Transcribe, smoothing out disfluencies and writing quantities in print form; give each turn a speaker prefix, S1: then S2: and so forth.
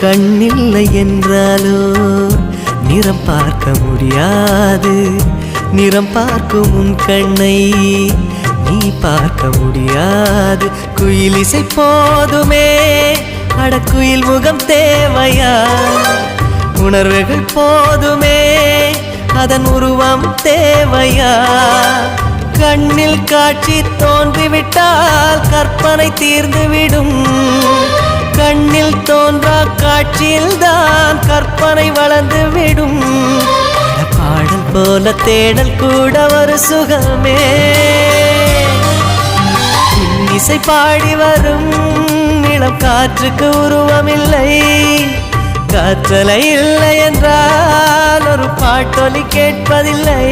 S1: கண்ணில்லை என்றாலோ நிறம் பார்க்க முடியாது. நிறம் பார்க்கும் உன் கண்ணை நீ பார்க்க முடியாது. குயிலிசை போதுமே, அடக்குயில் முகம் தேவையா? உணர்வுகள் போதுமே, அதன் உருவம் தேவையா? கண்ணில் காட்சி தோன்றிவிட்டால் கற்பனை தீர்ந்துவிடும். கண்ணில் தோன்றா காட்சியில்தான் கற்பனை வளர்ந்துவிடும். பாடல் போல தேடல் கூட ஒரு சுகமே. இசை பாடி வரும் இளம் காற்றுக்கு உருவமில்லை. காற்றலை இல்லை என்றால் ஒரு பாட்டொலி கேட்பதில்லை.